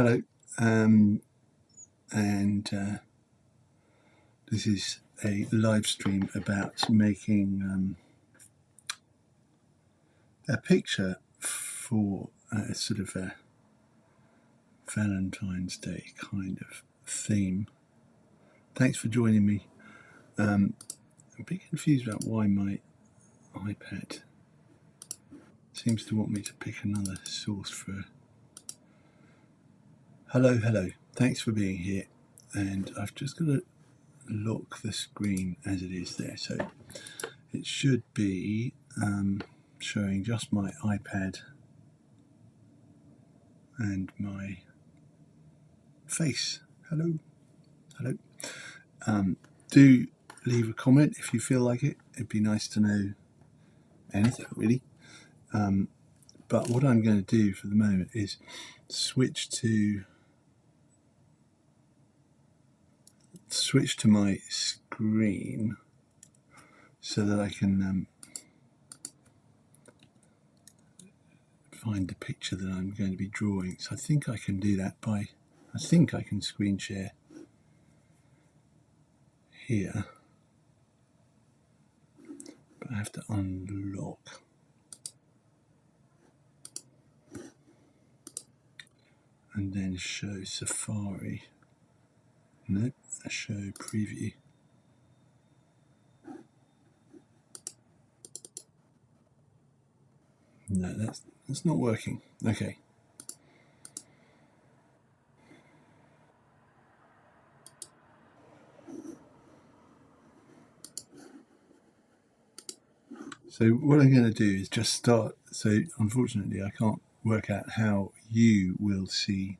Hello, and this is a live stream about making a picture for a sort of a Valentine's Day kind of theme. Thanks for joining me. I'm a bit confused about why my iPad seems to want me to pick another source for. Hello, thanks for being here, and I've just got to lock the screen as it is there, so it should be showing just my iPad and my face. Hello. Do leave a comment if you feel like it. It'd be nice to know anything really. But what I'm going to do for the moment is switch to my screen so that I can find the picture that I'm going to be drawing. So I think I can do that I think I can screen share here, but I have to unlock. And then show Safari. Nope, show preview. No, that's not working. Okay. So what I'm going to do is just start. So unfortunately I can't work out how you will see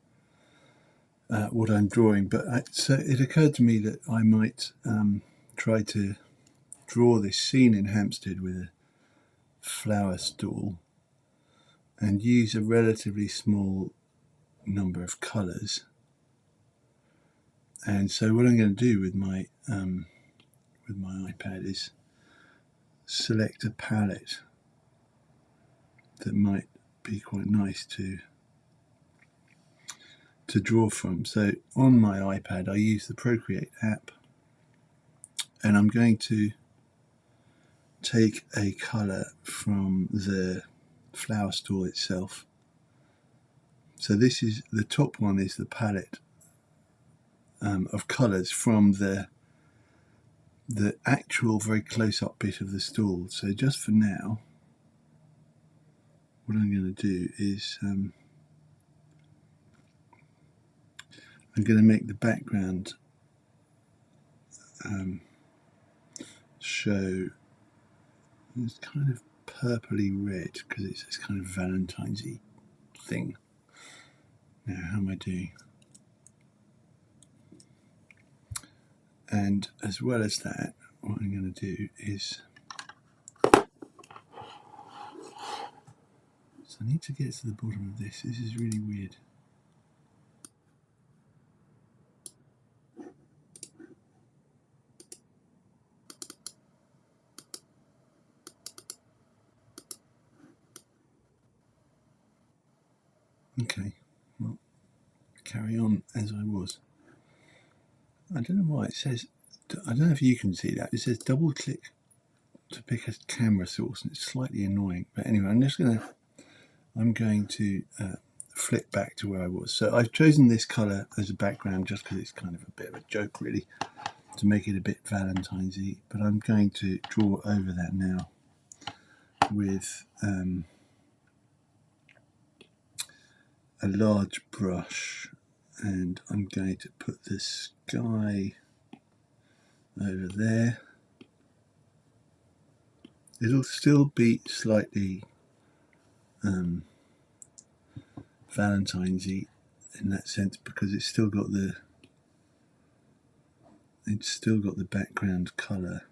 what I'm drawing, but so it occurred to me that I might try to draw this scene in Hampstead with a flower stall and use a relatively small number of colours. And so what I'm going to do with my iPad is select a palette that might be quite nice to draw from. So on my iPad I use the Procreate app, and I'm going to take a colour from the flower stall itself. So this is the top one, is the palette of colours from the actual very close-up bit of the stall. So just for now, what I'm going to do is I'm going to make the background show this kind of purpley red because it's this kind of Valentine's-y thing. Now, how am I doing? And as well as that, what I'm going to do is, so I need to get to the bottom of this. This is really weird. Okay, well, carry on as I was. I don't know why it says, I don't know if you can see that, it says double click to pick a camera source, and it's slightly annoying. But anyway, I'm going to flip back to where I was. So I've chosen this colour as a background just because it's kind of a bit of a joke really, to make it a bit Valentine's-y, but I'm going to draw over that now with a large brush, and I'm going to put the sky over there. It'll still be slightly Valentine's-y in that sense because it's still got the background colour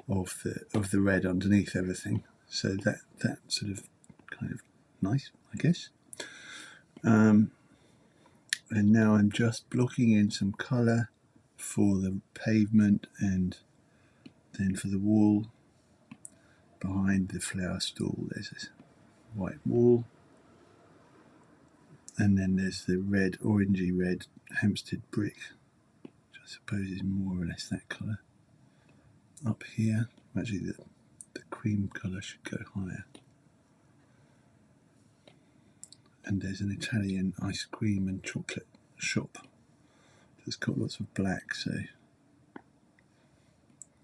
of the red underneath everything. So that sort of kind of nice, I guess. And now I'm just blocking in some colour for the pavement and then for the wall behind the flower stall. There's white wall. And then there's the red, orangey red Hampstead brick, which I suppose is more or less that colour. Up here, actually the cream colour should go higher. And there's an Italian ice cream and chocolate shop that's got lots of black, so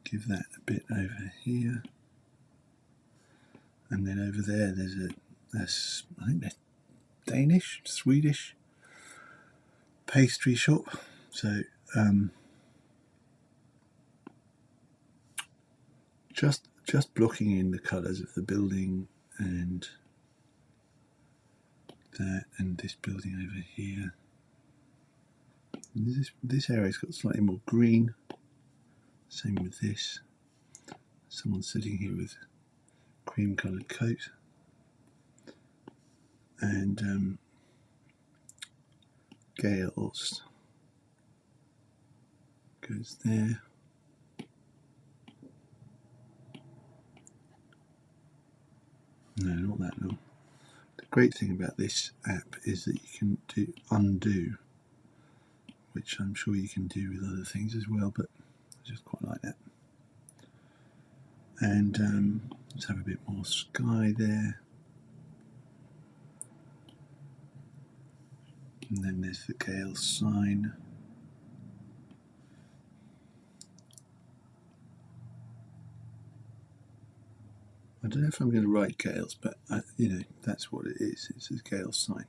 give that a bit over here. And then over there there's I think they're Danish, Swedish pastry shop. So just blocking in the colours of the building and that, and this building over here. This area's got slightly more green. Same with this. Someone sitting here with cream coloured coat. And Gales goes there. No, not that long. The great thing about this app is that you can do undo, which I'm sure you can do with other things as well, but I just quite like that. And let's have a bit more sky there. And then there's the Gales sign. I don't know if I'm going to write Gales, but that's what it is. It's a Gales sign.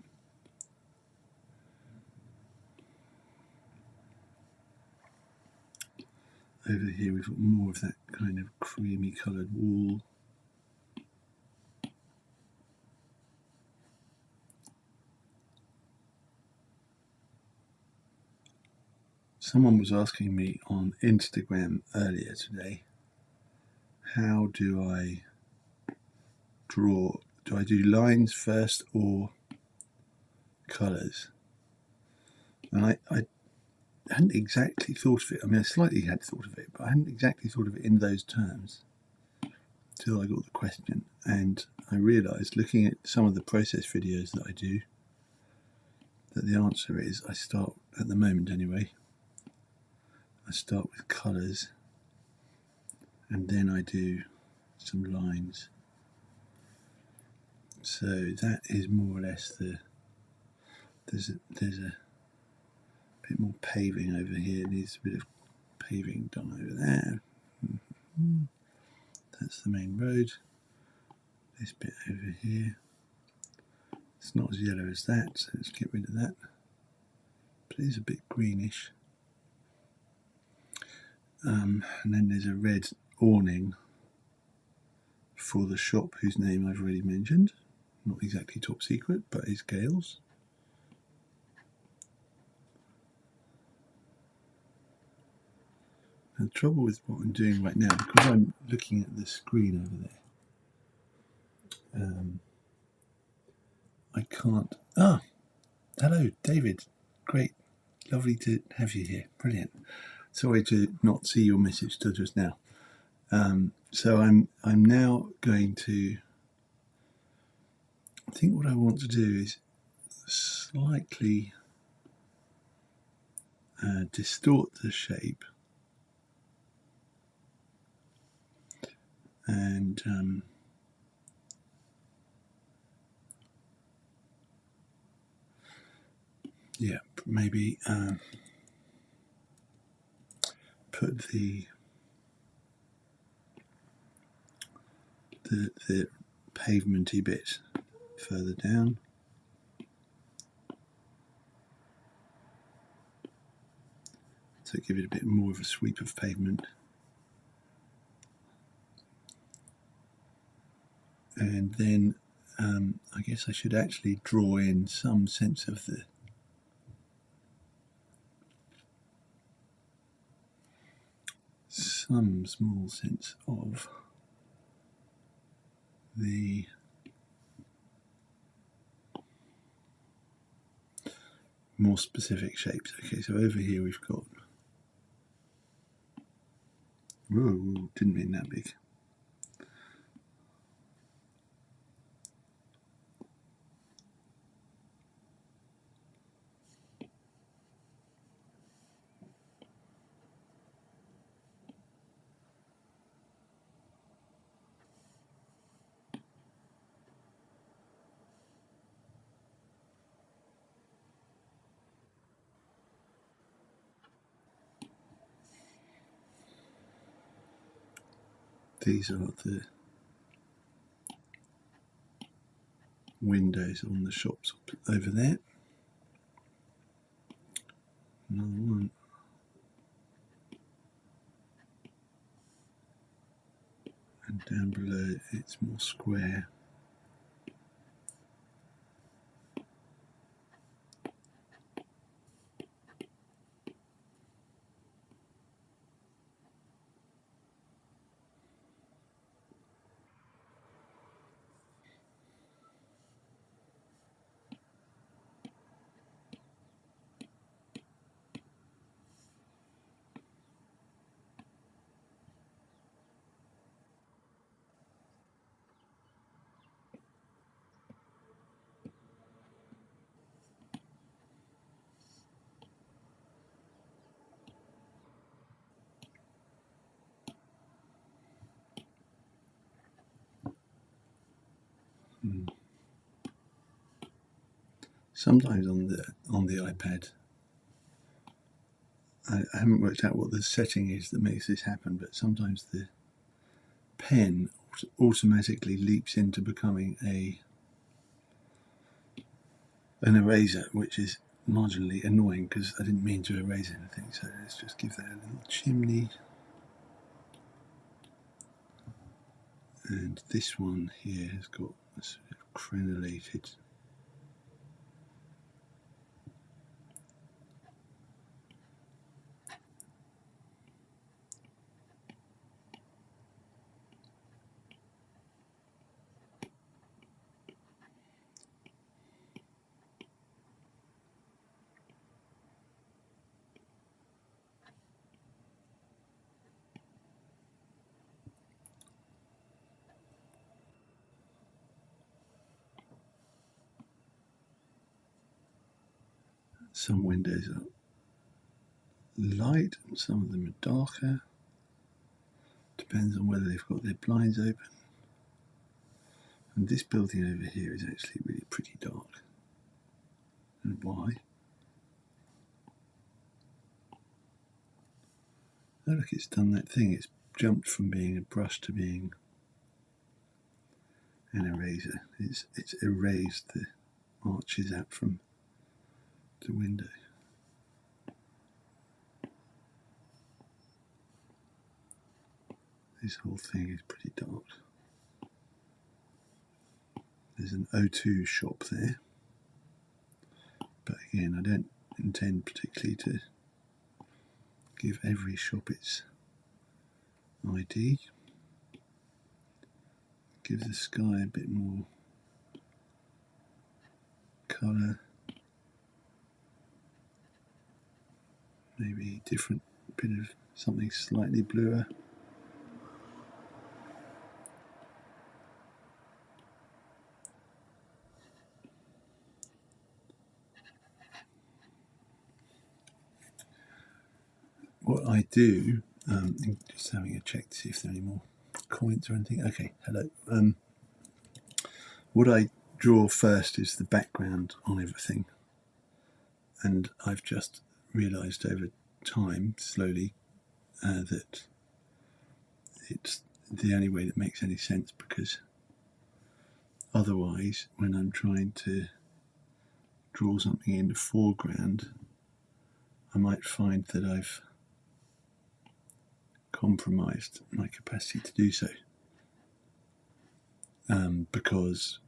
Over here we've got more of that kind of creamy coloured wall. Someone was asking me on Instagram earlier today, how do I draw? Do I do lines first or colours? And I hadn't exactly thought of it. I mean, I slightly had thought of it, but I hadn't exactly thought of it in those terms till I got the question. And I realised, looking at some of the process videos that I do, that the answer is I start, at the moment anyway, I start with colours and then I do some lines. So that is more or less there's a bit more paving over here. Needs a bit of paving done over there. That's the main road. This bit over here, it's not as yellow as that, so let's get rid of that. But it is a bit greenish. And then there's a red awning for the shop whose name I've already mentioned. Not exactly top secret, but is Gales. And the trouble with what I'm doing right now, because I'm looking at the screen over there, I can't. Hello, David. Great, lovely to have you here. Brilliant. Sorry to not see your message till just now. So I'm now going to. I think what I want to do is slightly distort the shape and maybe put the pavementy bit further down. So give it a bit more of a sweep of pavement. And then I guess I should actually draw in some sense of some small sense of the more specific shapes. Okay, so over here we've got, whoa, didn't mean that big. These are the windows on the shops over there. Another one. And down below it's more square. Sometimes on the iPad, I haven't worked out what the setting is that makes this happen, but sometimes the pen automatically leaps into becoming an eraser, which is marginally annoying because I didn't mean to erase anything. So let's just give that a little chimney. And this one here has got a sort of crenellated some windows are light and some of them are darker. Depends on whether they've got their blinds open. And this building over here is actually really pretty dark. And why? Oh look, it's done that thing. It's jumped from being a brush to being an eraser. It's erased the arches out from the window. This whole thing is pretty dark. There's an O2 shop there, but again I don't intend particularly to give every shop its ID. Give the sky a bit more colour, maybe a different bit of something slightly bluer. What I do, just having a check to see if there are any more comments or anything. Okay, hello. What I draw first is the background on everything, and I've just realised over time, slowly, that it's the only way that makes any sense, because otherwise, when I'm trying to draw something in the foreground, I might find that I've compromised my capacity to do so, because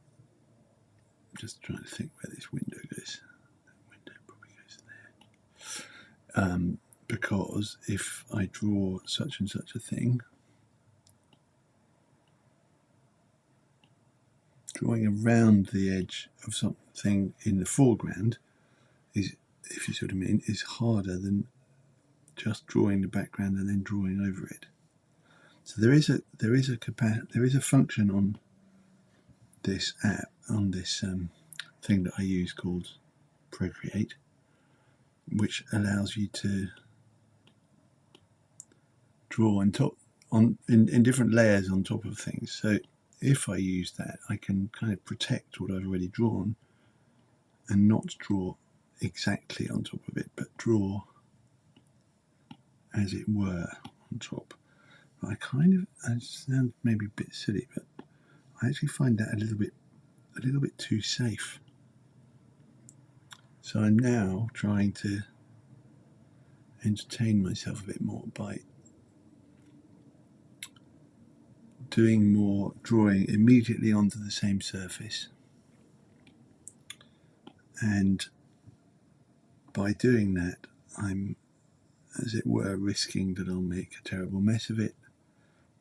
I'm just trying to think where this window goes. That window probably goes there. Because if I draw such and such a thing, drawing around the edge of something in the foreground is, if you see what I mean, is harder than just drawing the background and then drawing over it. So there is a function on this app, on this thing that I use called Procreate, which allows you to draw in different layers on top of things. So if I use that, I can kind of protect what I've already drawn and not draw exactly on top of it, but draw, as it were, on top. But I sound maybe a bit silly, but I actually find that a little bit too safe. So I'm now trying to entertain myself a bit more by doing more drawing immediately onto the same surface, and by doing that I'm, as it were, risking that I'll make a terrible mess of it,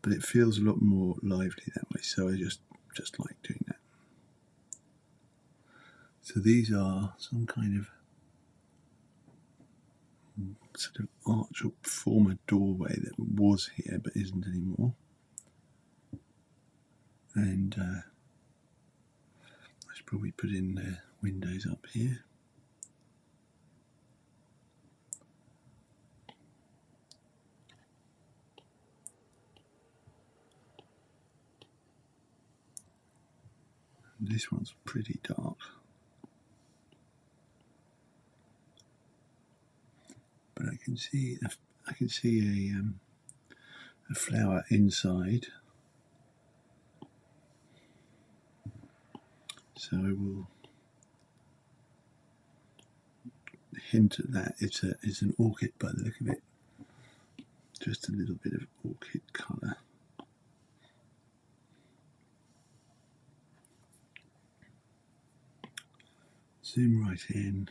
but it feels a lot more lively that way, so I just like doing that. So these are some kind of sort of arch or former doorway that was here but isn't anymore, and I should probably put in the windows up here. And this one's pretty dark, but I can see a flower inside. So I will hint at that. It's an orchid by the look of it. Just a little bit of orchid colour. Zoom right in.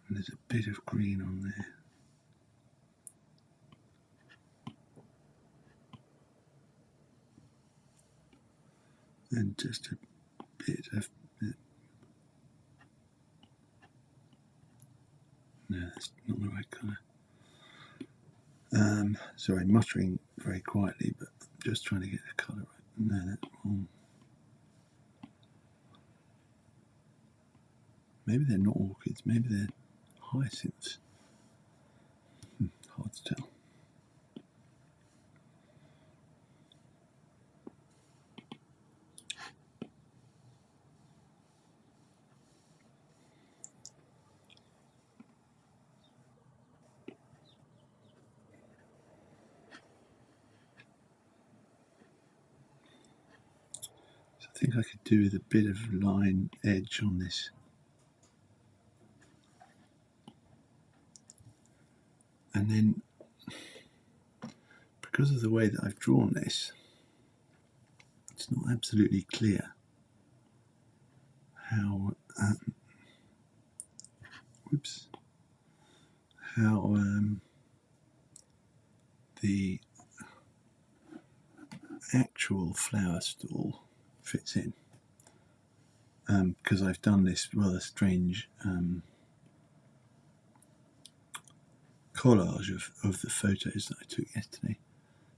And there's a bit of green on there. And just a bit of... No, that's not the right colour. Sorry, muttering very quietly, but just trying to get the colour right. No, that's wrong. Maybe they're not orchids, maybe they're hyacinths. Hard to tell. I think I could do with a bit of line edge on this. And then, because of the way that I've drawn this, it's not absolutely clear how the actual flower stall fits in, because I've done this rather strange collage of the photos that I took yesterday.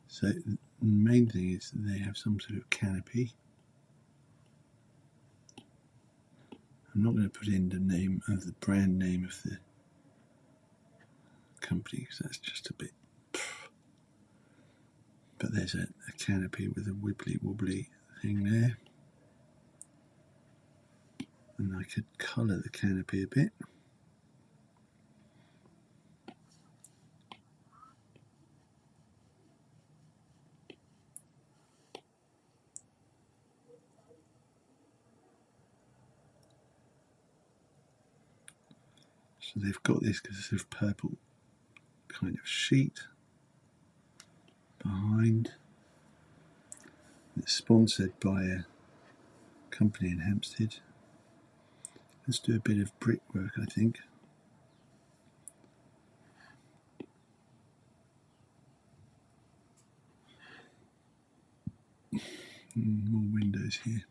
So the main thing is that they have some sort of canopy. I'm not going to put in the name of the brand name of the company because that's just a bit. But there's a canopy with a wibbly wobbly thing there, and I could colour the canopy a bit. So they've got this sort of purple kind of sheet behind. It's sponsored by a company in Hampstead. Let's do a bit of brickwork, I think. More windows here.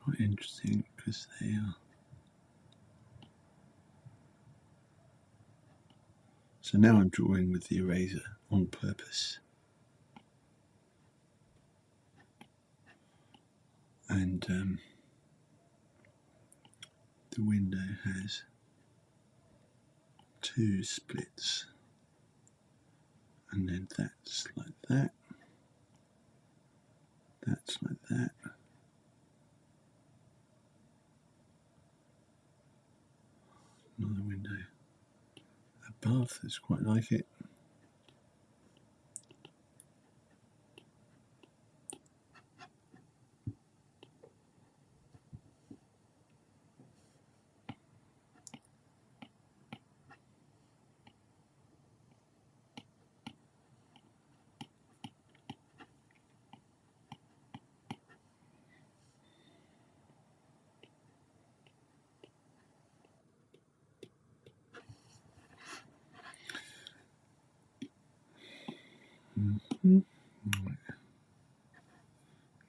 Quite interesting because they are. So now I'm drawing with the eraser on purpose. And the window has two splits, and then that's like that. That's like that. Another window above, that's quite like it. Right.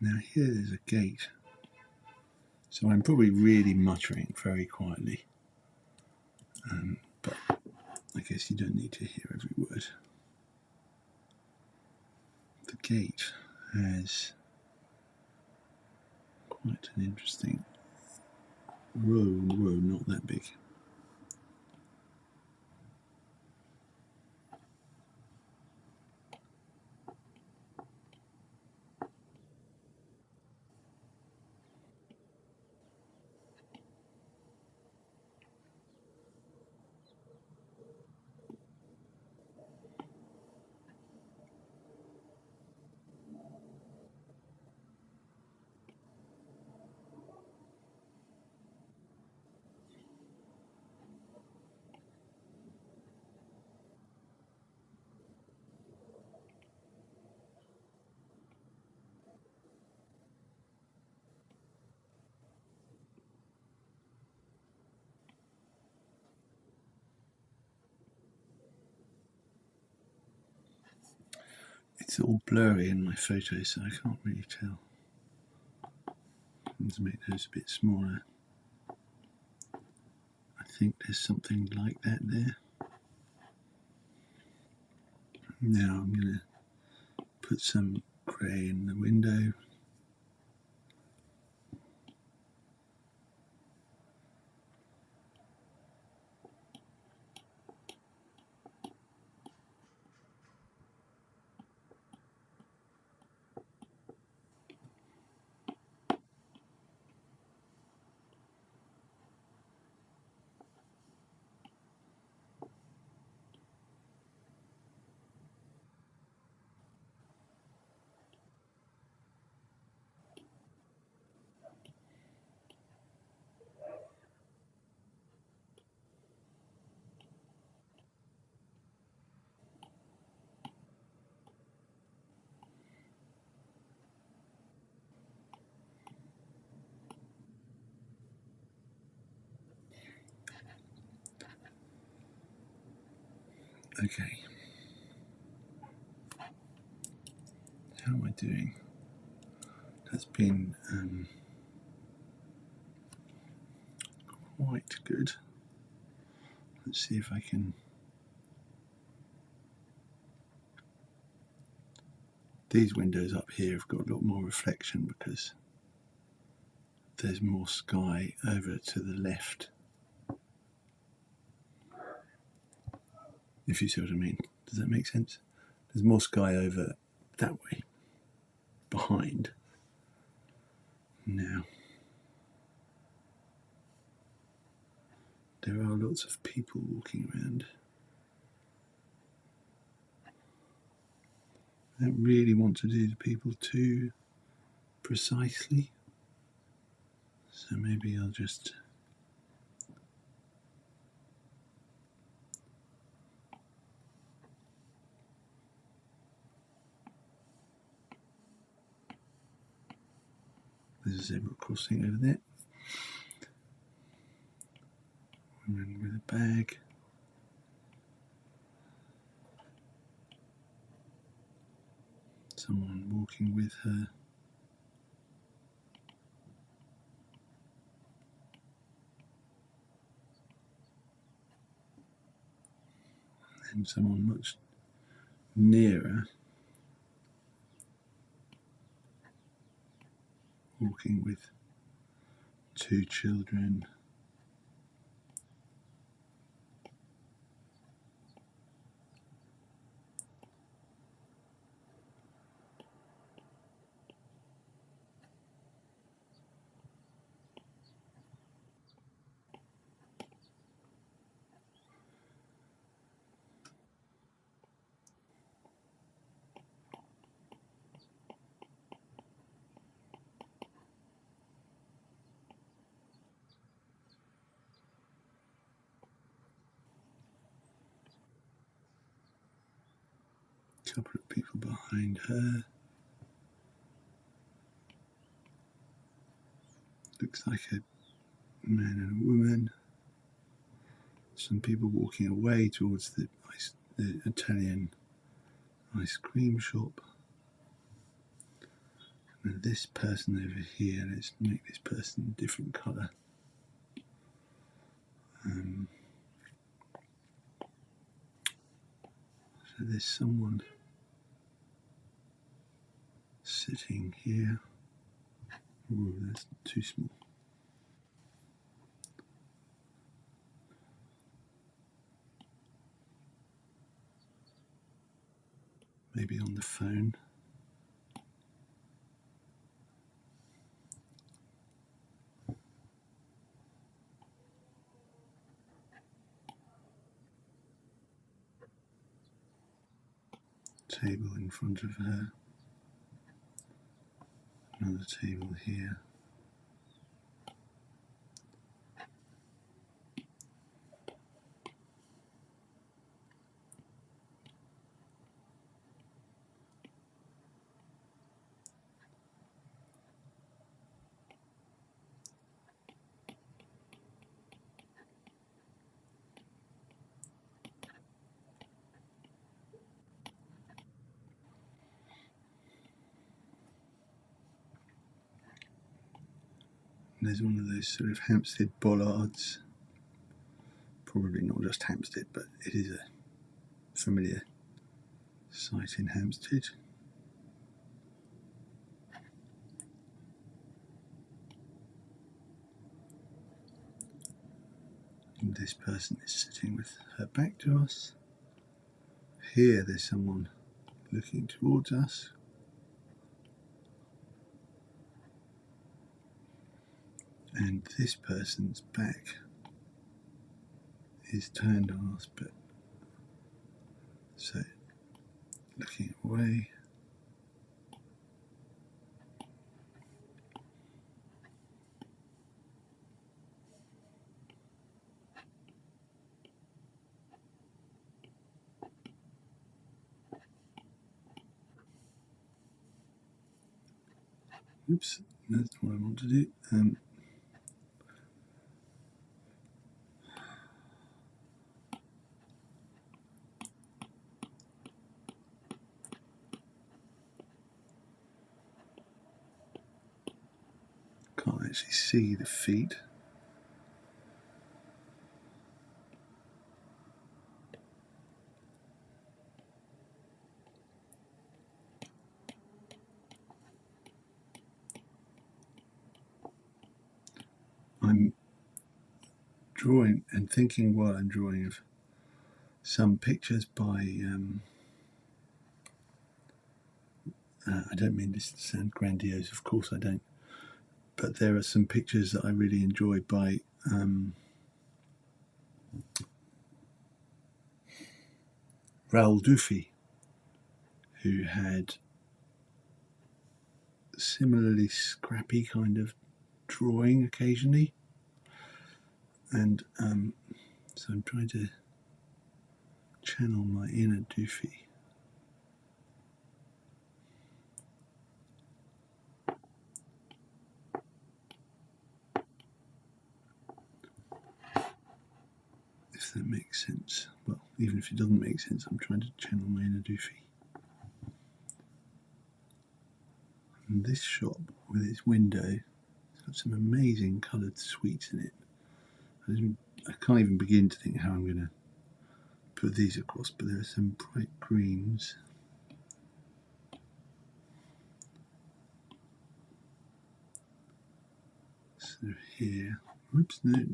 Now here there's a gate, so I'm probably really muttering very quietly, but I guess you don't need to hear every word. The gate has quite an interesting row, not that big. It's all blurry in my photos, so I can't really tell. Let's make those a bit smaller. I think there's something like that there. Now I'm going to put some grey in the window. Okay. How am I doing? That's been quite good. Let's see if I can. These windows up here have got a lot more reflection because there's more sky over to the left. If you see what I mean. Does that make sense? There's more sky over that way, behind. Now, there are lots of people walking around. I don't really want to do the people too precisely, so maybe I'll just there's a zebra crossing over there. Woman with a bag. Someone walking with her. And someone much nearer walking with two children. A couple of people behind her. Looks like a man and a woman. Some people walking away towards the Italian ice cream shop. And this person over here, let's make this person a different colour. So there's someone sitting here. Ooh, that's too small. Maybe on the phone. Table in front of her. Another table here. And there's one of those sort of Hampstead bollards. Probably not just Hampstead, but it is a familiar site in Hampstead. And this person is sitting with her back to us. Here there's someone looking towards us. And this person's back is turned on us, but so looking away. Oops, that's not what I want to do. Can't actually see the feet. I'm drawing and thinking while I'm drawing of some pictures by I don't mean this to sound grandiose, of course I don't, but there are some pictures that I really enjoy by Raoul Dufy, who had similarly scrappy kind of drawing occasionally, and so I'm trying to channel my inner Dufy. If that makes sense. Well, even if it doesn't make sense, I'm trying to channel my inner Dufy. And this shop with its window, it's got some amazing coloured sweets in it. I can't even begin to think how I'm going to put these across, but there are some bright greens. So here, whoops, no.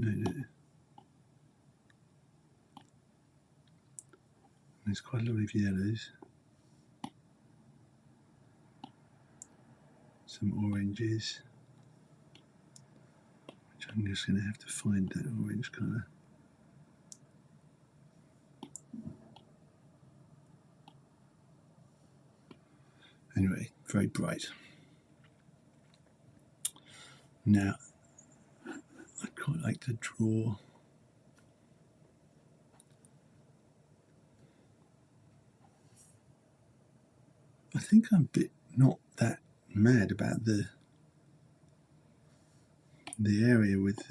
There's quite a lot of yellows, some oranges, which I'm just going to have to find that orange colour. Anyway, very bright. Now, I'd quite like to draw I think I'm a bit not that mad about the area with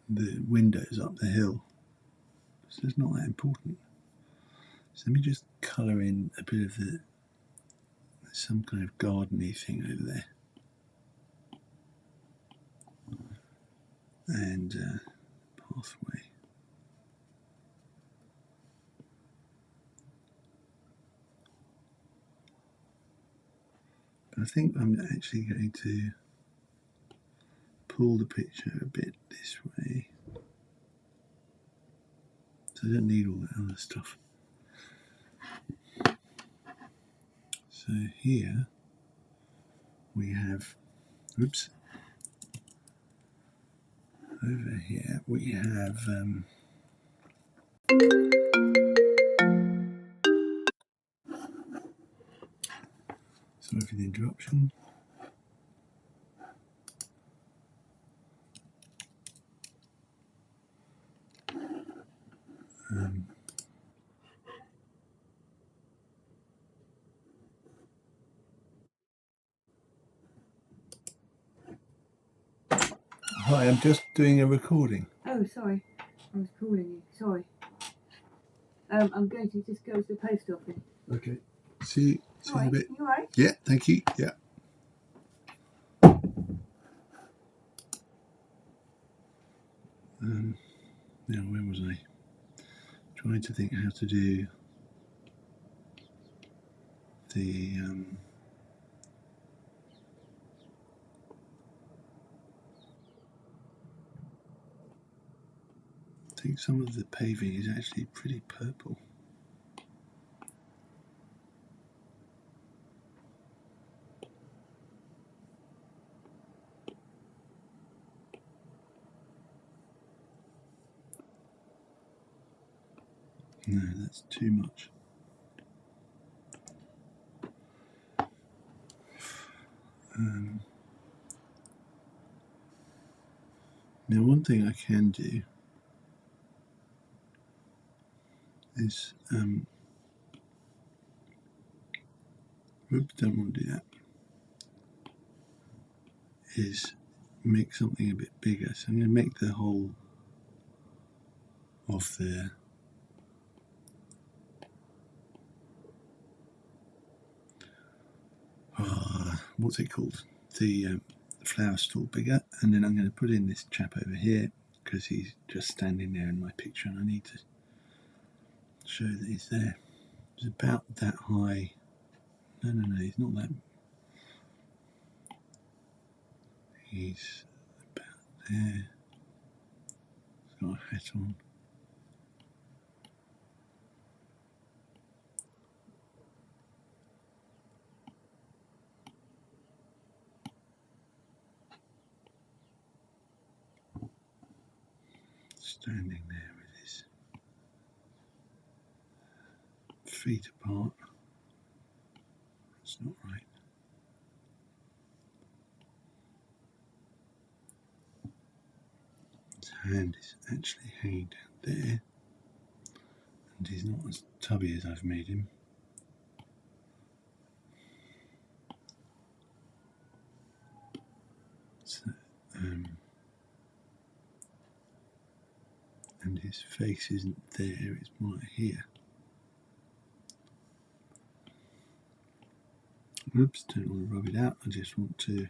the windows up the hill. So it's not that important. So let me just colour in a bit of some kind of gardeny thing over there. And pathway. But I think I'm actually going to pull the picture a bit this way. So I don't need all that other stuff. So here we have, oops, over here we have sorry for the interruption. Hi, I'm just doing a recording. Oh, sorry. I was calling you. Sorry. I'm going to just go to the post office. Okay. See you in a bit. You all right? Yeah, thank you. Yeah. Now, where was I? Trying to think how to do the I think some of the paving is actually pretty purple. No, that's too much. Now, one thing I can do is, oops, don't want to do that, is make something a bit bigger. So I'm going to make the whole of the what's it called? The flower stall bigger, and then I'm going to put in this chap over here because he's just standing there in my picture, and I need to show that he's there. It's about that high. No, he's not that. He's about there. He's got a hat on. Standing there with his feet apart. That's not right. His hand is actually hanging down there, and he's not as tubby as I've made him. So, and his face isn't there, it's more here. Oops, don't want to rub it out, I just want to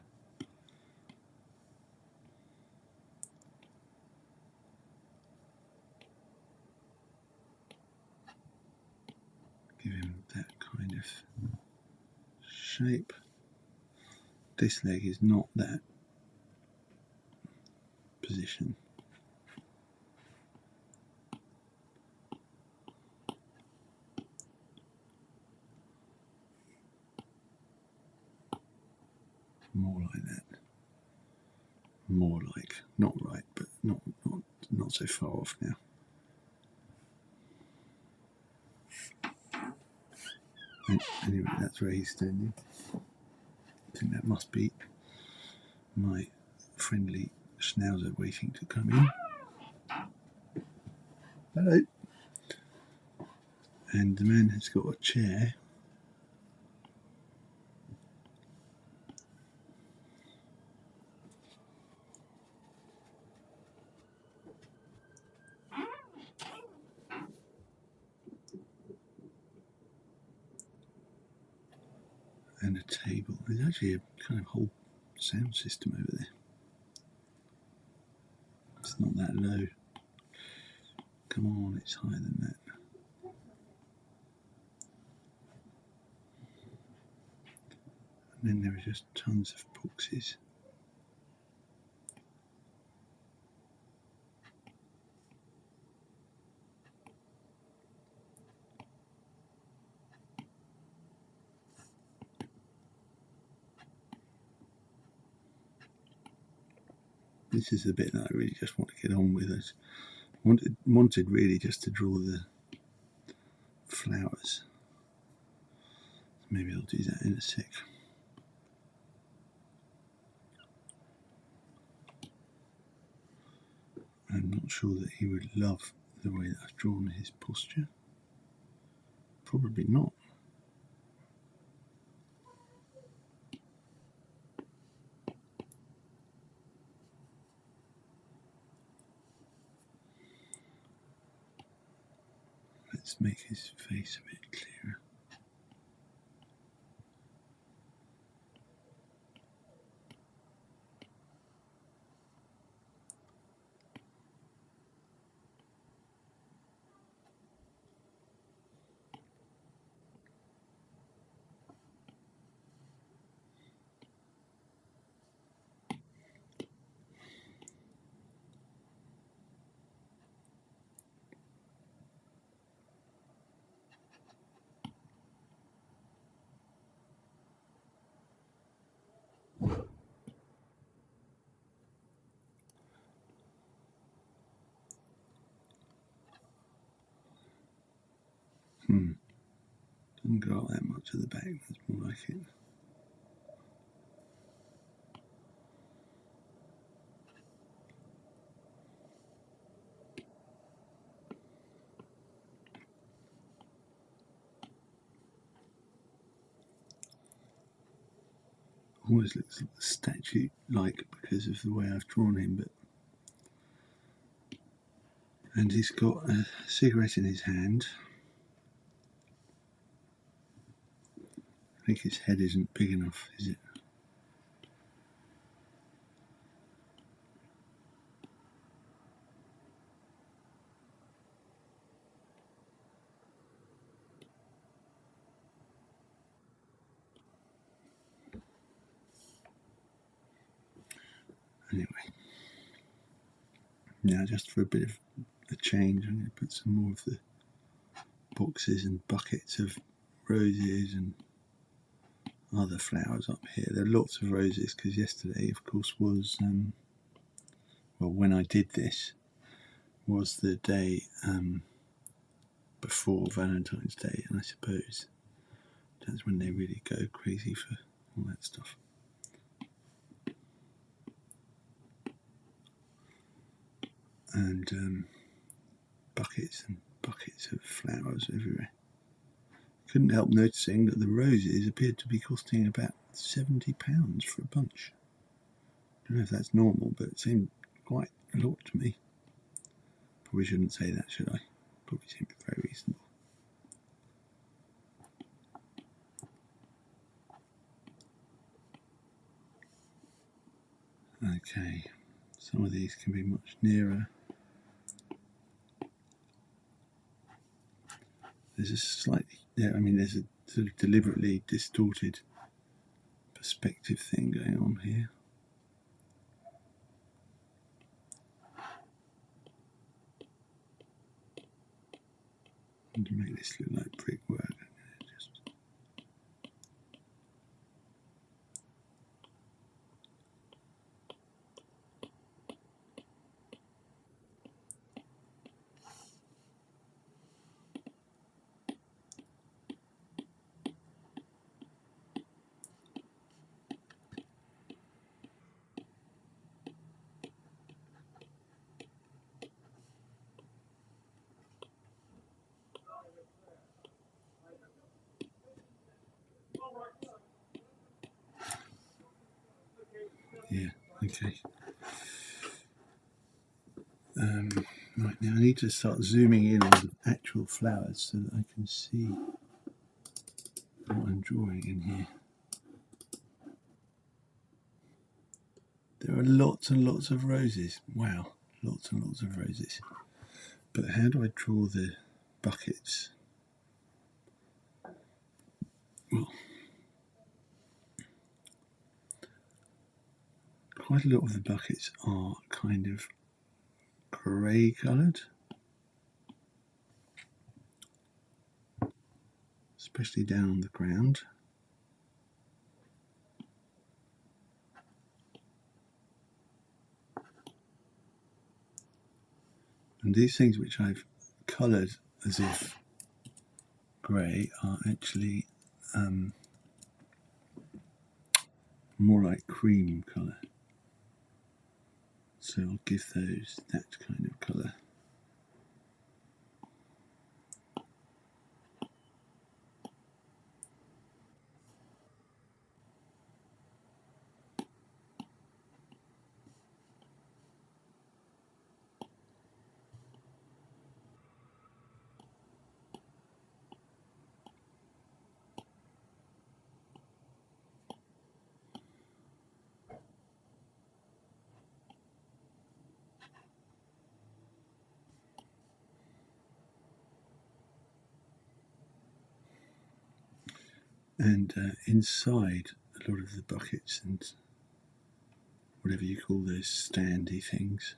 give him that kind of shape. This leg is not that position. More like that. More like, not right, but not so far off now. And anyway, that's where he's standing. I think that must be my friendly schnauzer waiting to come in. Hello. And the man has got a chair and a table. There's actually a kind of whole sound system over there. It's not that low. Come on, it's higher than that. And then there are just tons of boxes. This is the bit that I really just want to get on with. I wanted really just to draw the flowers. Maybe I'll do that in a sec. I'm not sure that he would love the way that I've drawn his posture. Probably not. Let's make his face a bit clearer. Doesn't go up that much at the back, that's more like it. Always looks statue-like because of the way I've drawn him, but and he's got a cigarette in his hand. I think his head isn't big enough, is it? Anyway, now just for a bit of a change, I'm going to put some more of the boxes and buckets of roses and other flowers up here. There are lots of roses because yesterday, of course, was well, when I did this, was the day before Valentine's Day, and I suppose that's when they really go crazy for all that stuff. And buckets and buckets of flowers everywhere. Couldn't help noticing that the roses appeared to be costing about £70 for a bunch. I don't know if that's normal, but it seemed quite a lot to me. Probably shouldn't say that, should I? Probably seemed very reasonable. Okay, some of these can be much nearer. There's a slightly, there's a sort of deliberately distorted perspective thing going on here. And to make this look like brickwork, yeah, okay. Right, now I need to start zooming in on the actual flowers so that I can see what I'm drawing in here. are lots and lots of roses. Wow, lots and lots of roses. But how do I draw the buckets? Well, quite a lot of the buckets are kind of grey coloured, especially down on the ground. And these things which I've coloured as if grey are actually more like cream colour. So I'll give those that kind of colour. And inside a lot of the buckets and whatever you call those standy things,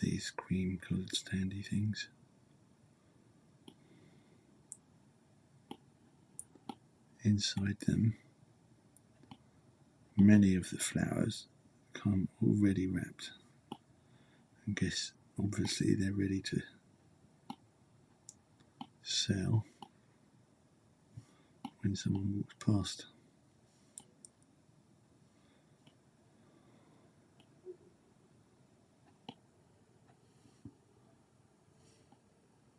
these cream coloured standy things, inside them many of the flowers come already wrapped. I guess obviously they're ready to sell when someone walks past.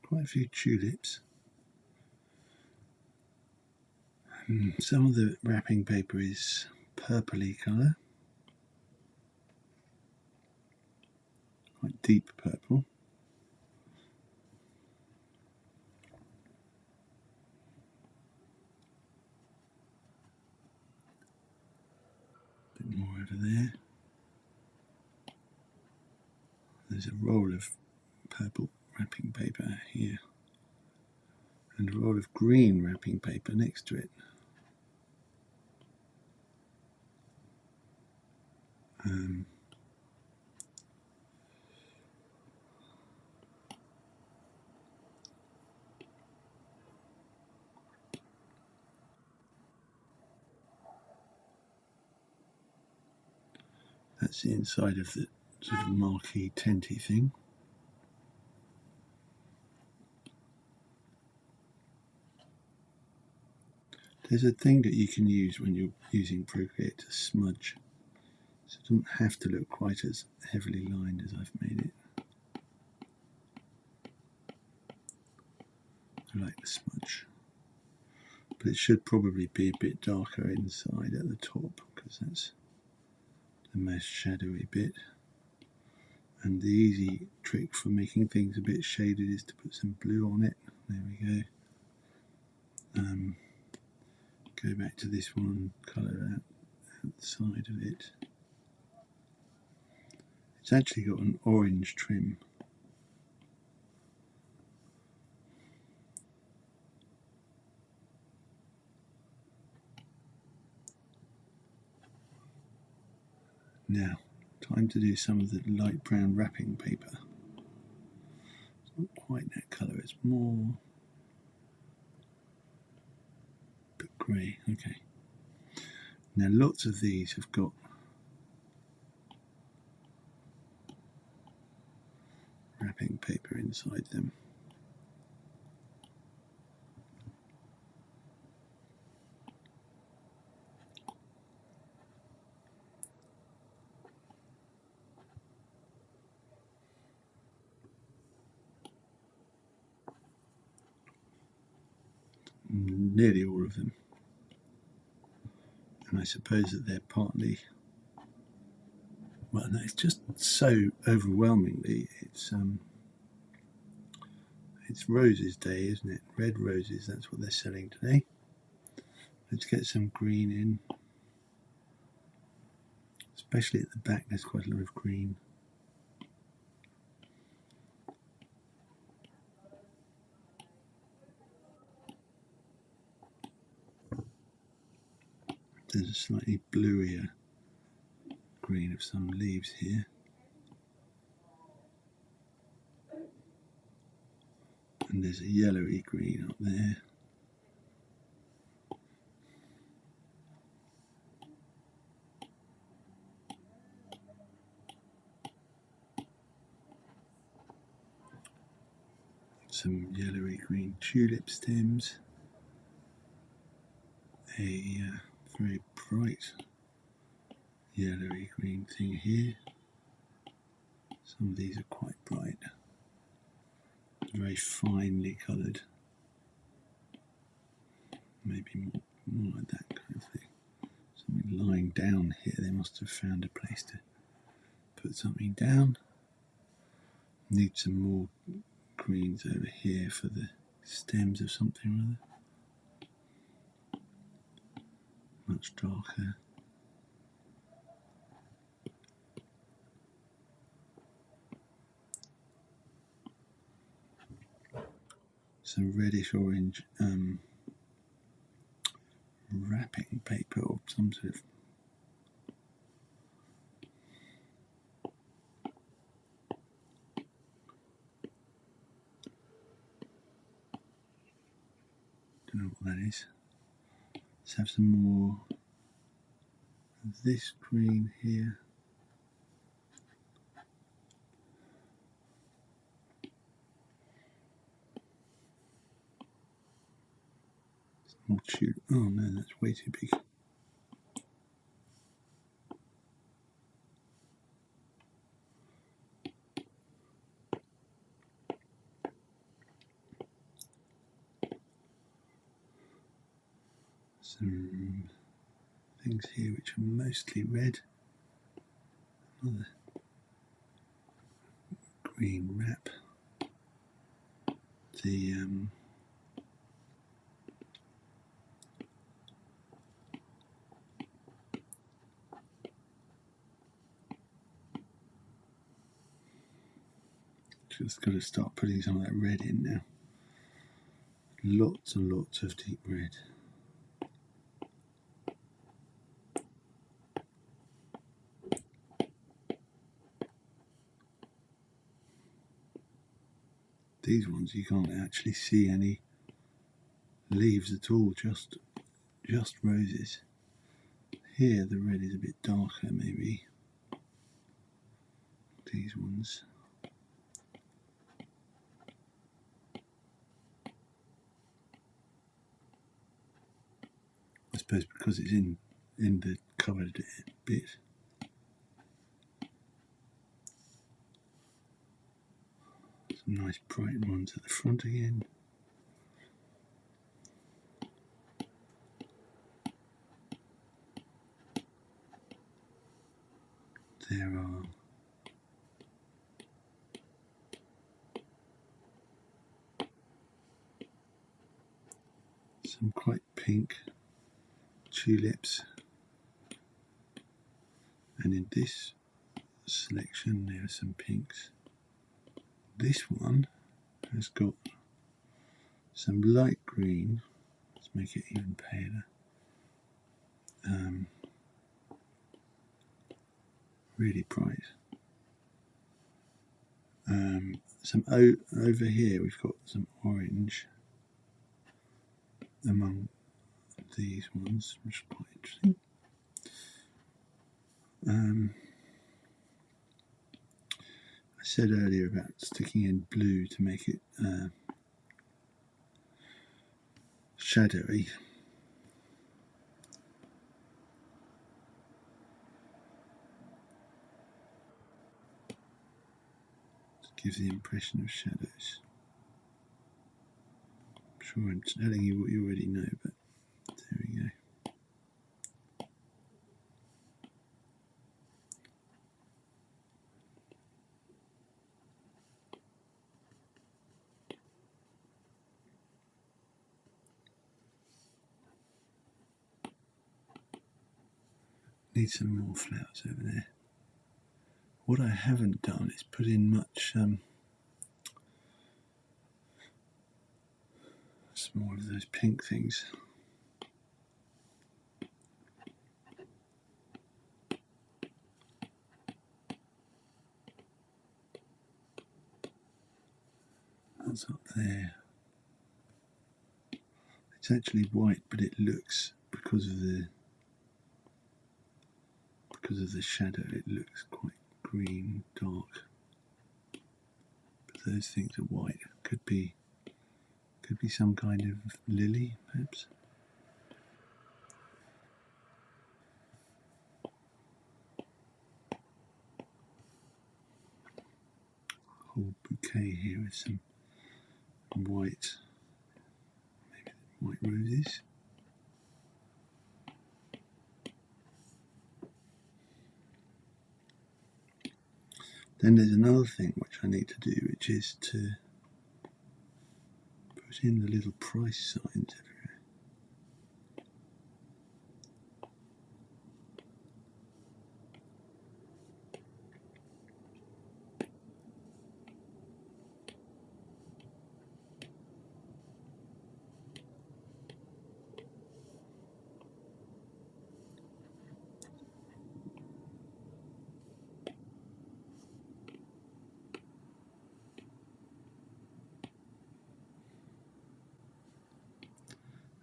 Quite a few tulips. Some of the wrapping paper is purpley colour, quite deep purple. A bit more over there. There's a roll of purple wrapping paper here and a roll of green wrapping paper next to it. That's the inside of the sort of marquee tenty thing. There's a thing that you can use when you're using Procreate to smudge, so it doesn't have to look quite as heavily lined as I've made it. I like the smudge, but it should probably be a bit darker inside at the top because that's the most shadowy bit. And the easy trick for making things a bit shaded is to put some blue on it. There we go. Go back to this one, colour out the side of it. It's actually got an orange trim. Now, time to do some of the light brown wrapping paper. It's not quite that colour, it's more a bit grey. Okay. Now lots of these have got wrapping paper inside them. Nearly all of them. And I suppose that they're partly, well, no, it's just so overwhelmingly, it's Roses Day, isn't it? Red roses, that's what they're selling today. Let's get some green in. It's Especially at the back, there's quite a lot of green. There's a slightly bluier green of some leaves here. And there's a yellowy green up there. Some yellowy green tulip stems. A very bright yellowy green thing here. Some of these are quite bright. Very finely coloured. Maybe more like that kind of thing. Something lying down here. They must have found a place to put something down. Need some more greens over here for the stems of something or other. Much darker. Some reddish orange wrapping paper or some sort of don't know what that is. Let's have some more of this green here. More tulip. Oh no, that's way too big. Some things here which are mostly red. Another green wrap. The just got to start putting some of that red in now. Lots and lots of deep red. These ones you can't actually see any leaves at all, just roses. Here the red is a bit darker maybe. These ones. I suppose because it's in the covered bit. Some nice bright ones at the front again. There are some quite pink tulips, and in this selection there are some pinks. This one has got some light green. Let's make it even paler. Really bright. Some over here we've got some orange among these ones, which is quite interesting. I said earlier about sticking in blue to make it shadowy. To give the impression of shadows. I'm sure I'm telling you what you already know, but there we go. Need some more flowers over there. What I haven't done is put in much some more of those pink things. That's up there. It's actually white, but it looks, because of the shadow, it looks quite green, dark. But those things are white. Could be some kind of lily, perhaps. Whole bouquet here with some white, maybe white roses. Then there's another thing which I need to do, which is to put in the little price signs everywhere.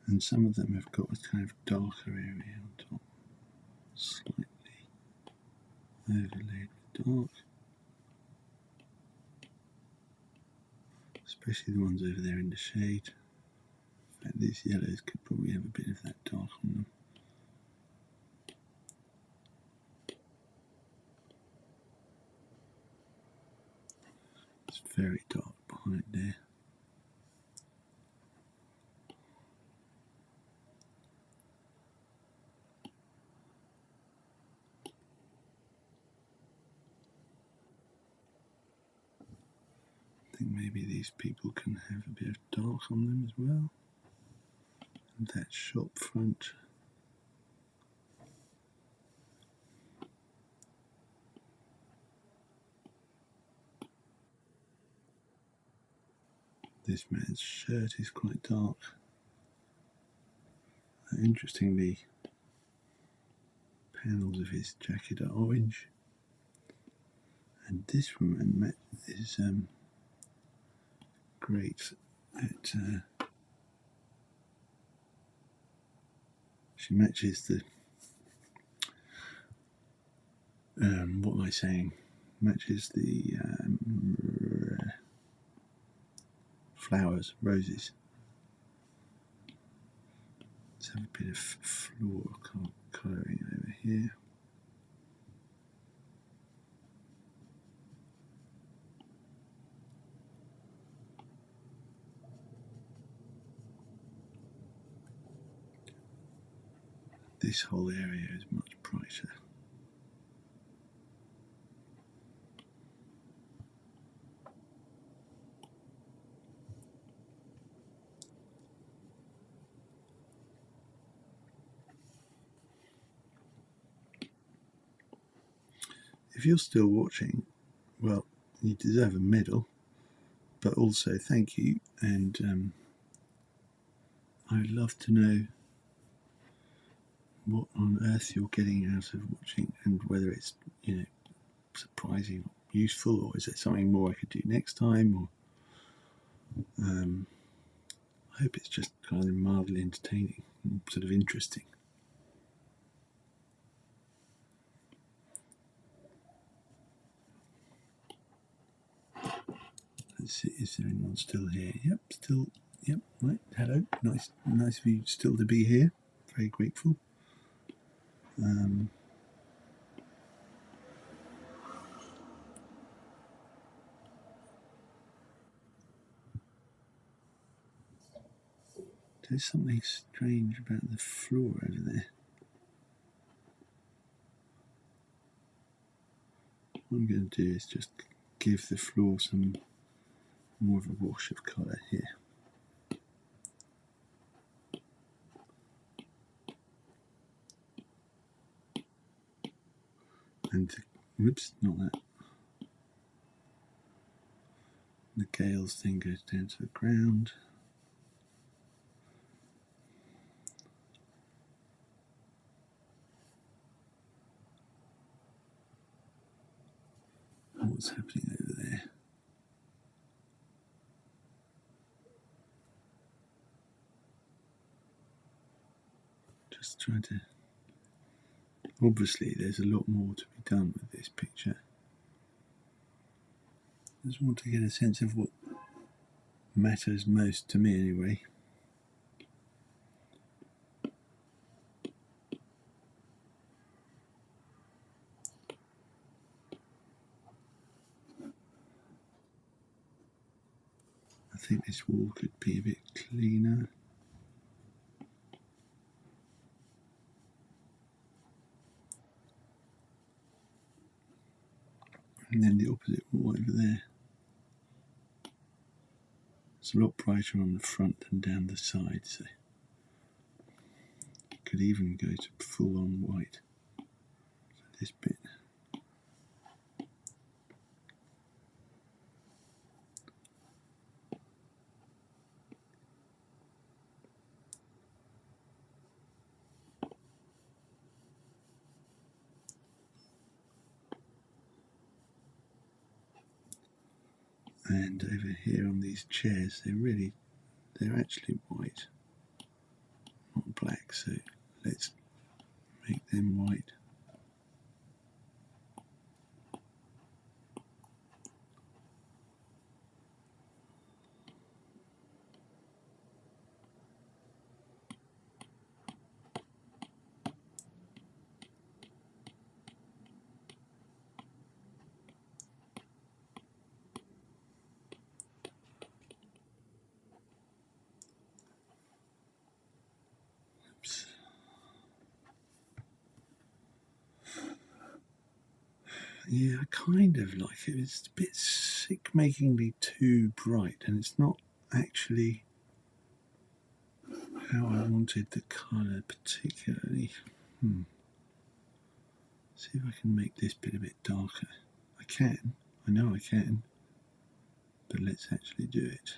And some of them have got a kind of darker area on top, slightly overlaid with dark. Especially the ones over there in the shade. In fact, these yellows could probably have a bit of that dark on them. It's very dark behind there. I think maybe these people can have a bit of dark on them as well. And that shop front. This man's shirt is quite dark. Interestingly, panels of his jacket are orange. And this woman is great at she matches the what am I saying? Matches the flowers, roses. Let's have a bit of floral colouring over here. This whole area is much brighter. If you're still watching, well, you deserve a medal, but also thank you, and I'd love to know what on earth you're getting out of watching, and whether it's, you know, surprising or useful, or is there something more I could do next time, or I hope it's just kind of mildly entertaining and sort of interesting. Let's see, is there anyone still here? Yep, still, yep, right, hello, nice of you still to be here, very grateful. There's something strange about the floor over there. What I'm going to do is just give the floor some more of a wash of colour here. And whoops, not that. The Gales thing goes down to the ground. What's happening over there? Just trying to... Obviously there's a lot more to be done with this picture. I just want to get a sense of what matters most to me anyway. I think this wall could be a bit cleaner. And then the opposite wall over there. It's a lot brighter on the front than down the side, so could even go to full on white. So this bit. And over here on these chairs, they're actually white, not black, so let's make them white. Oops. Yeah, I kind of like it. It's a bit sick-makingly too bright, and it's not actually how I wanted the colour particularly. See if I can make this bit a bit darker. I know I can, but let's actually do it.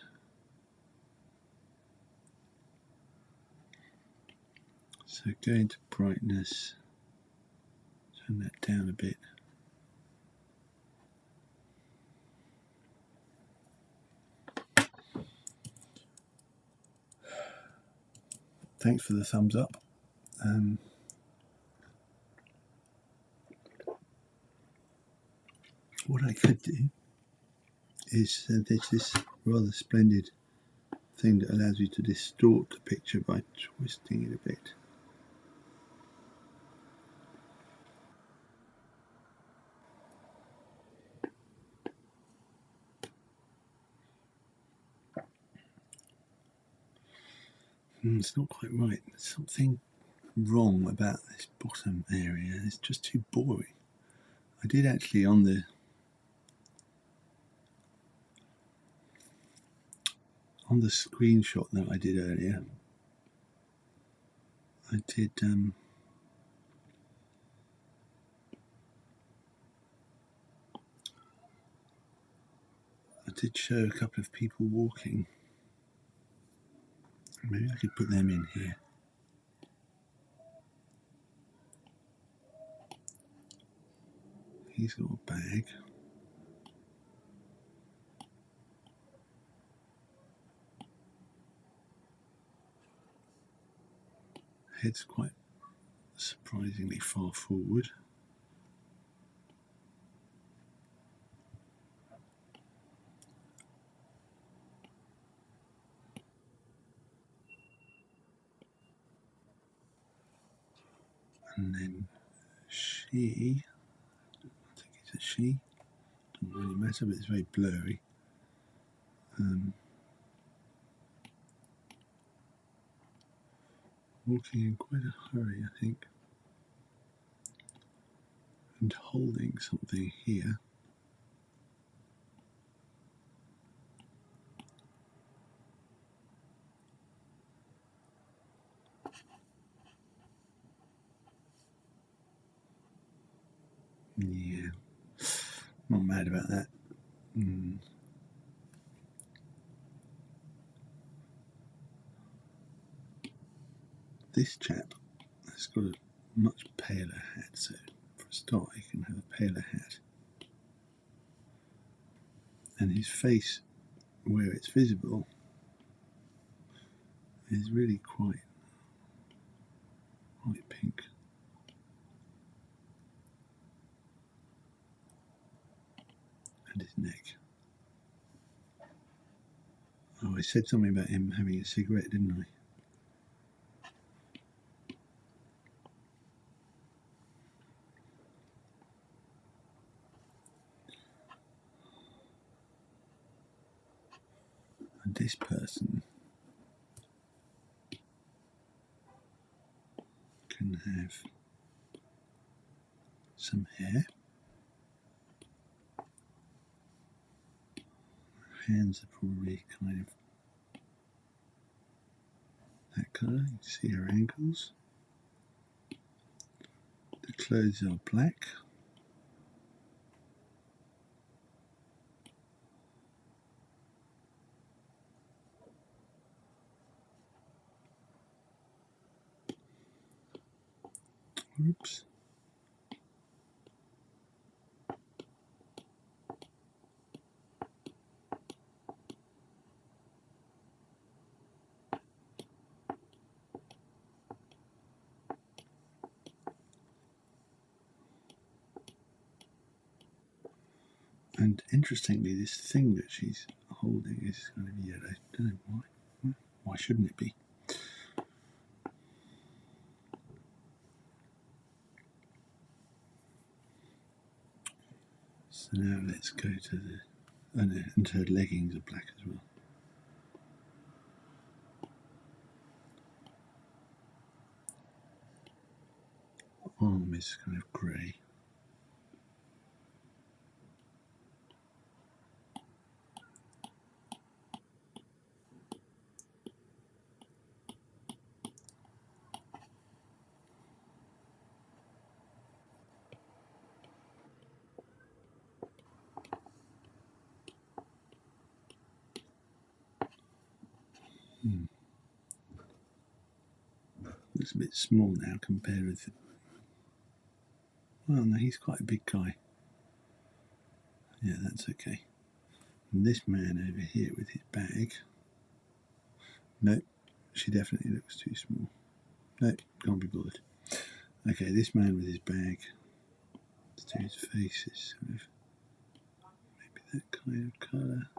So go into brightness, turn that down a bit. Thanks for the thumbs up. What I could do is there's this rather splendid thing that allows you to distort the picture by twisting it a bit. It's not quite right. There's something wrong about this bottom area. It's just too boring. I did actually on the screenshot that I did earlier, I did show a couple of people walking. Maybe I could put them in here. He's got a bag. Head's quite surprisingly far forward. And then she, I think it's a she, doesn't really matter, but it's very blurry. Walking in quite a hurry, I think, and holding something here. Yeah, not mad about that. This chap has got a much paler hat, so for a start he can have a paler hat. And his face, where it's visible, is really quite pink. And his neck. Oh, I said something about him having a cigarette, didn't I? And this person can have some hair. Hands are probably kind of that colour. You can see her ankles. The clothes are black. Oops. And interestingly, this thing that she's holding is kind of yellow. Don't know why. Why shouldn't it be? So now let's go to the... Oh no, and her leggings are black as well. Arm is kind of grey. Looks a bit small now compared with the... Well, no, he's quite a big guy. Yeah, that's okay. And this man over here with his bag... Nope, she definitely looks too small. Nope, can't be bothered. Okay, this man with his bag... Let's do his face is sort of... Maybe that kind of colour.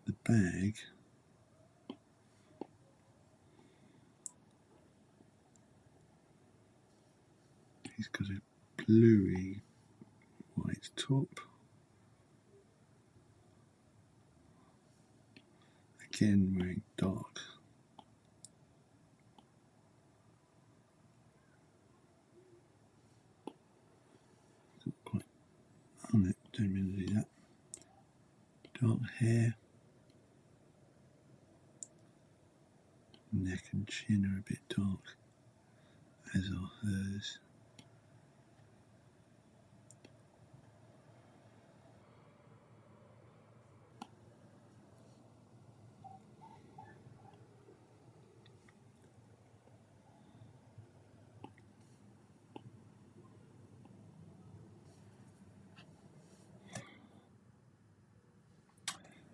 The bag... He's got a bluey white top. Again wearing dark. Quite... Oh no, don't mean to do that. Dark hair. Neck and chin are a bit dark, as are hers.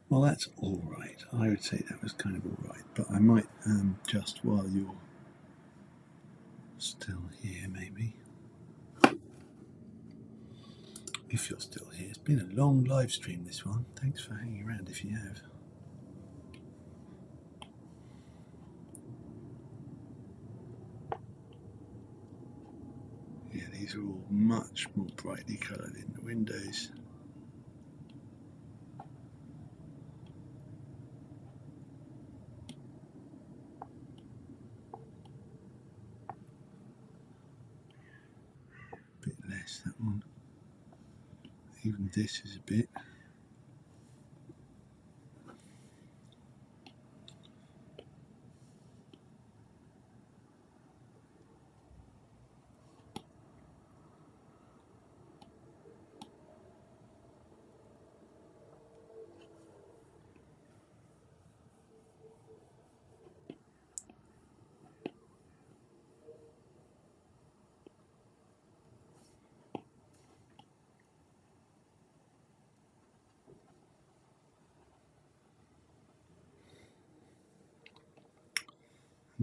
Well, that's all right. I would say that was kind of all right, but I might just while you're still here, maybe. If you're still here, it's been a long live stream, this one. Thanks for hanging around if you have. Yeah, these are all much more brightly coloured in the windows. A bit less, that one. Even this is a bit.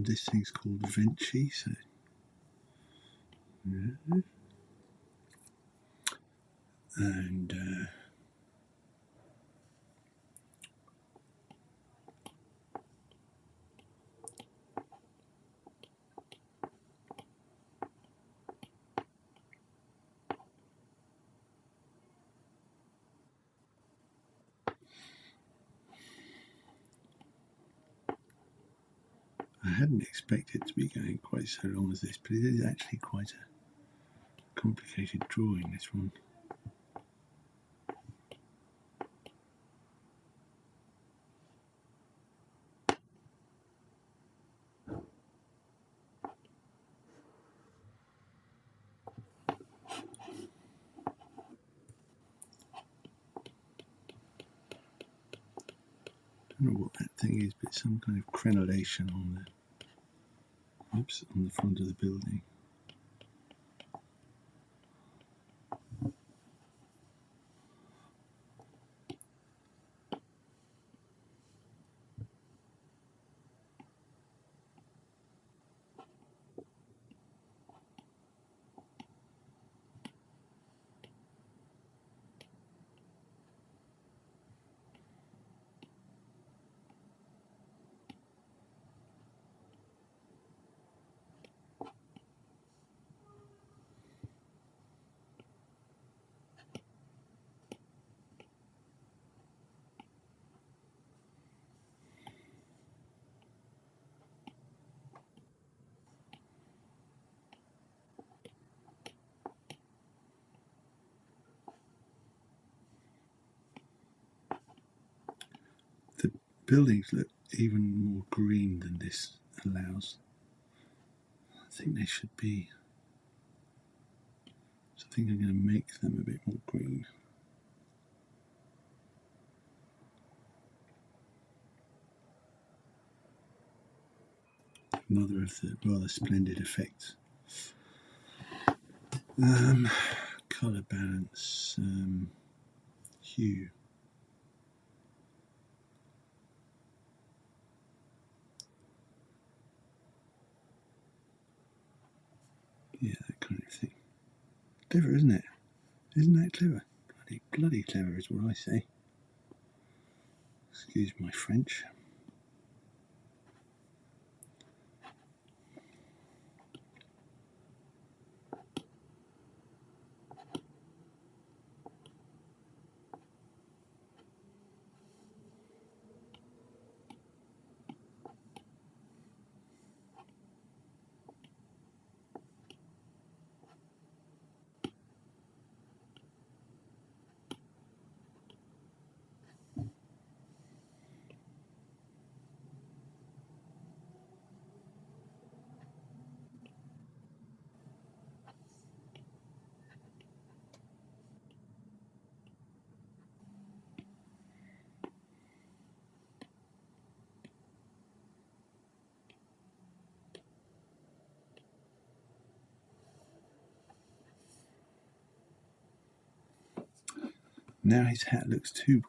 this thing's called Vinci, so yeah. And I hadn't expected it to be going quite so long as this, but it is actually quite a complicated drawing, this one. I don't know what that thing is, but it's some kind of crenellation on the front of the building. The buildings look even more green than this allows. I think they should be. So I think I'm going to make them a bit more green. Another of the rather splendid effects. Colour balance, hue. Yeah, that kind of thing. Clever, isn't it? Isn't that clever? Bloody clever is what I say. Excuse my French. Now his hat looks too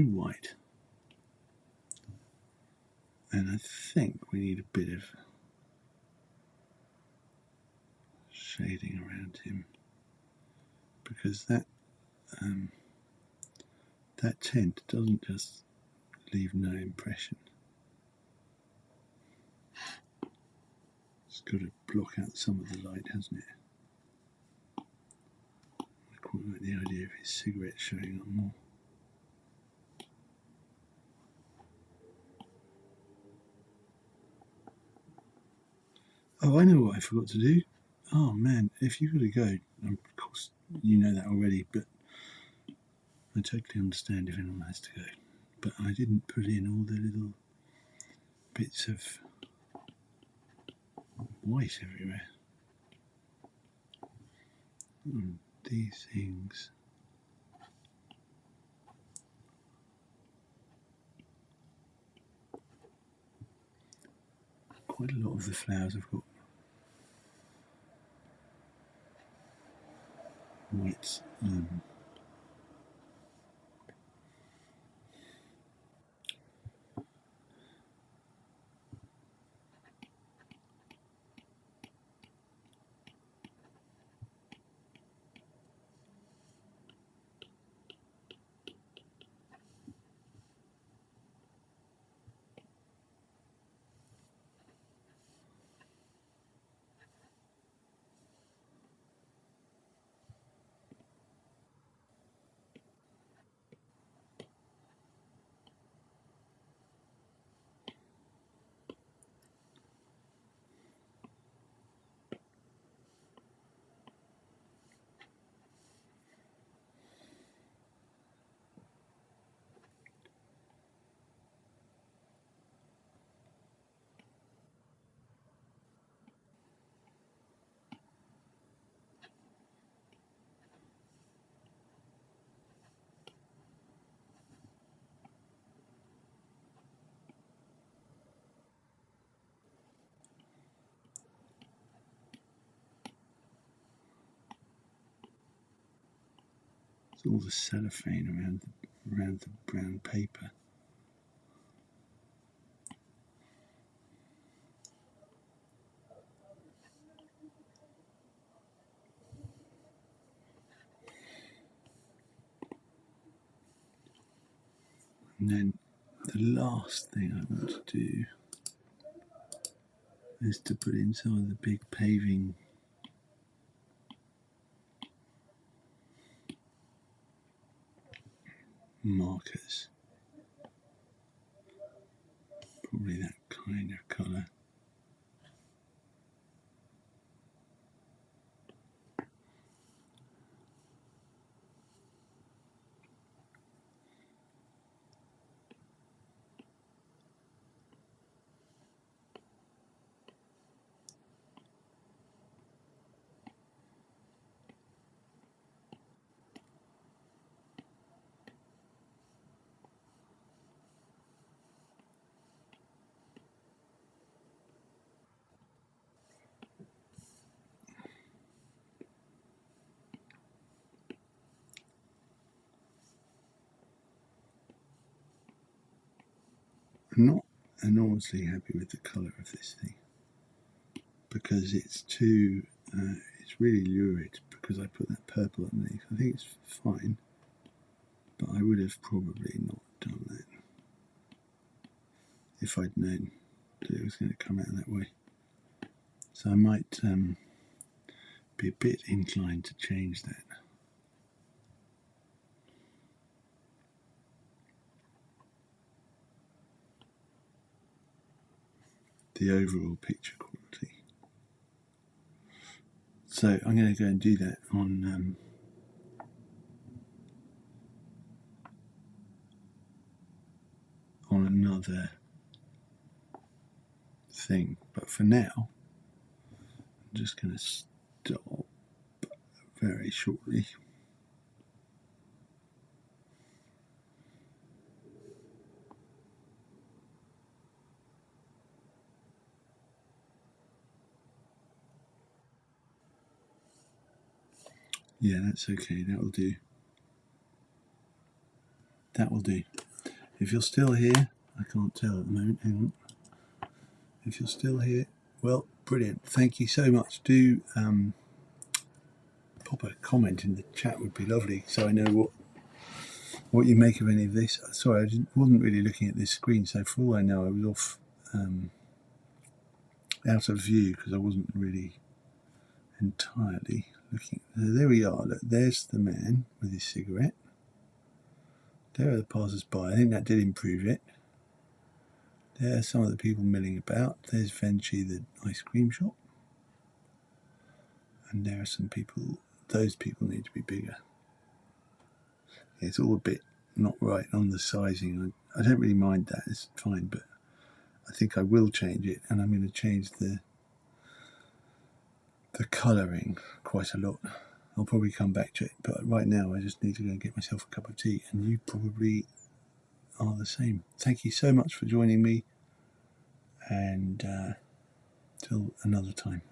white. And I think we need a bit of shading around him, because that tent doesn't just leave no impression. It's got to block out some of the light, hasn't it? I quite like the idea of his cigarette showing up more. Oh, I know what I forgot to do. Oh man, if you've got to go, of course you know that already, but I totally understand if anyone has to go. But I didn't put in all the little bits of white everywhere. These things. Quite a lot of the flowers have got white It's all the cellophane around the brown paper. And then the last thing I want to do is to put in some of the big paving markers. Probably that kind of colour. I'm not enormously happy with the colour of this thing because it's too, it's really lurid because I put that purple underneath. I think it's fine, but I would have probably not done that if I'd known that it was going to come out that way. So I might be a bit inclined to change that. The overall picture quality. So I'm going to go and do that on another thing. But for now, I'm just going to stop very shortly. Yeah, that's okay. That will do. That will do. If you're still here, I can't tell at the moment. Hang on. If you're still here, well, brilliant. Thank you so much. Do pop a comment in the chat, would be lovely, so I know what you make of any of this. Sorry, I wasn't really looking at this screen, so for all I know, I was off out of view because I wasn't really entirely looking. There we are. Look, there's the man with his cigarette. There are the passers-by. I think that did improve it. There are some of the people milling about. There's Venchi, the ice cream shop. And there are some people. Those people need to be bigger. Yeah, it's all a bit not right on the sizing. I don't really mind that. It's fine, but I think I will change it, and I'm going to change the colouring quite a lot. I'll probably come back to it, but right now I just need to go and get myself a cup of tea, and you probably are the same. Thank you so much for joining me, and till another time.